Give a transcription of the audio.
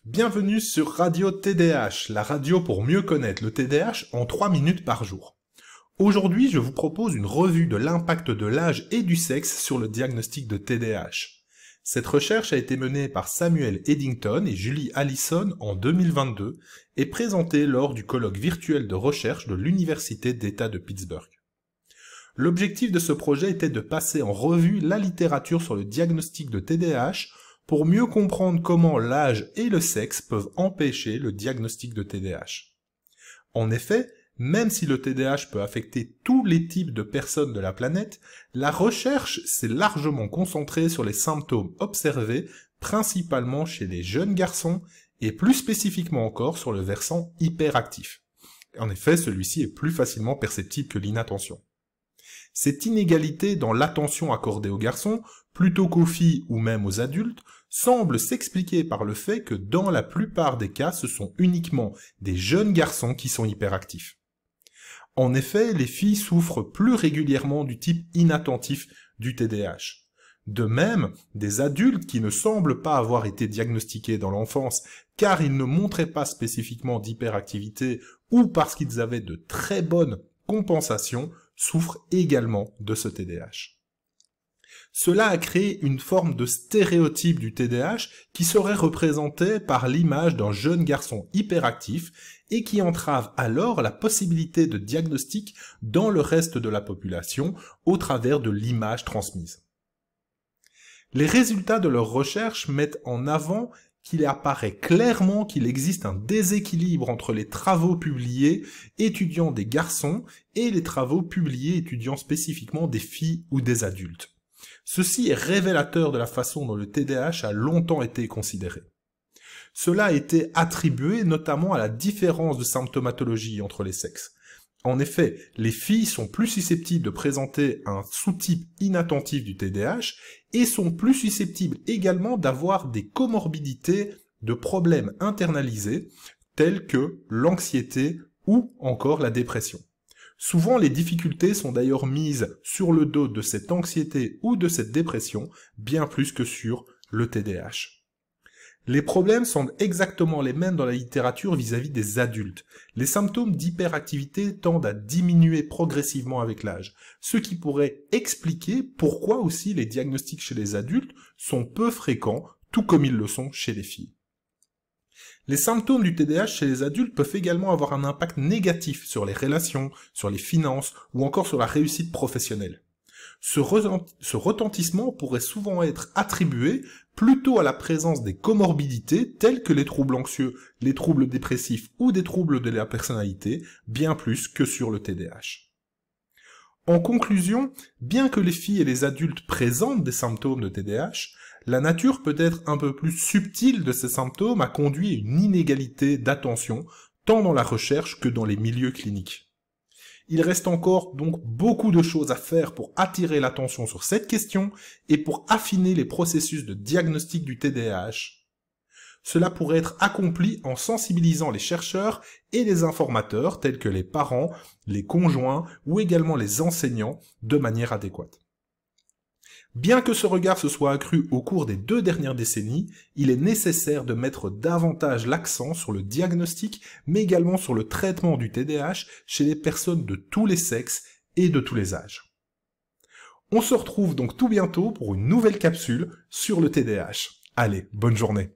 Bienvenue sur Radio TDAH, la radio pour mieux connaître le TDAH en 3 minutes par jour. Aujourd'hui, je vous propose une revue de l'impact de l'âge et du sexe sur le diagnostic de TDAH. Cette recherche a été menée par Samuel Eddington et Julie Allison en 2022 et présentée lors du colloque virtuel de recherche de l'Université d'État de Pittsburgh. L'objectif de ce projet était de passer en revue la littérature sur le diagnostic de TDAH pour mieux comprendre comment l'âge et le sexe peuvent empêcher le diagnostic de TDAH. En effet, même si le TDAH peut affecter tous les types de personnes de la planète, la recherche s'est largement concentrée sur les symptômes observés principalement chez les jeunes garçons et plus spécifiquement encore sur le versant hyperactif. En effet, celui-ci est plus facilement perceptible que l'inattention. Cette inégalité dans l'attention accordée aux garçons, plutôt qu'aux filles ou même aux adultes, semble s'expliquer par le fait que dans la plupart des cas, ce sont uniquement des jeunes garçons qui sont hyperactifs. En effet, les filles souffrent plus régulièrement du type inattentif du TDAH. De même, des adultes qui ne semblent pas avoir été diagnostiqués dans l'enfance car ils ne montraient pas spécifiquement d'hyperactivité ou parce qu'ils avaient de très bonnes compensations souffrent également de ce TDAH. Cela a créé une forme de stéréotype du TDAH qui serait représenté par l'image d'un jeune garçon hyperactif et qui entrave alors la possibilité de diagnostic dans le reste de la population au travers de l'image transmise. Les résultats de leur recherche mettent en avant qu'il apparaît clairement qu'il existe un déséquilibre entre les travaux publiés étudiant des garçons et les travaux publiés étudiant spécifiquement des filles ou des adultes. Ceci est révélateur de la façon dont le TDAH a longtemps été considéré. Cela a été attribué notamment à la différence de symptomatologie entre les sexes. En effet, les filles sont plus susceptibles de présenter un sous-type inattentif du TDAH et sont plus susceptibles également d'avoir des comorbidités de problèmes internalisés tels que l'anxiété ou encore la dépression. Souvent, les difficultés sont d'ailleurs mises sur le dos de cette anxiété ou de cette dépression, bien plus que sur le TDAH. Les problèmes semblent exactement les mêmes dans la littérature vis-à-vis des adultes. Les symptômes d'hyperactivité tendent à diminuer progressivement avec l'âge, ce qui pourrait expliquer pourquoi aussi les diagnostics chez les adultes sont peu fréquents, tout comme ils le sont chez les filles. Les symptômes du TDAH chez les adultes peuvent également avoir un impact négatif sur les relations, sur les finances ou encore sur la réussite professionnelle. Ce retentissement pourrait souvent être attribué plutôt à la présence des comorbidités telles que les troubles anxieux, les troubles dépressifs ou des troubles de la personnalité, bien plus que sur le TDAH. En conclusion, bien que les filles et les adultes présentent des symptômes de TDAH, la nature peut être un peu plus subtile de ces symptômes a conduit à une inégalité d'attention, tant dans la recherche que dans les milieux cliniques. Il reste encore donc beaucoup de choses à faire pour attirer l'attention sur cette question et pour affiner les processus de diagnostic du TDAH. Cela pourrait être accompli en sensibilisant les chercheurs et les informateurs tels que les parents, les conjoints ou également les enseignants de manière adéquate. Bien que ce regard se soit accru au cours des 2 dernières décennies, il est nécessaire de mettre davantage l'accent sur le diagnostic, mais également sur le traitement du TDAH chez les personnes de tous les sexes et de tous les âges. On se retrouve donc tout bientôt pour une nouvelle capsule sur le TDAH. Allez, bonne journée!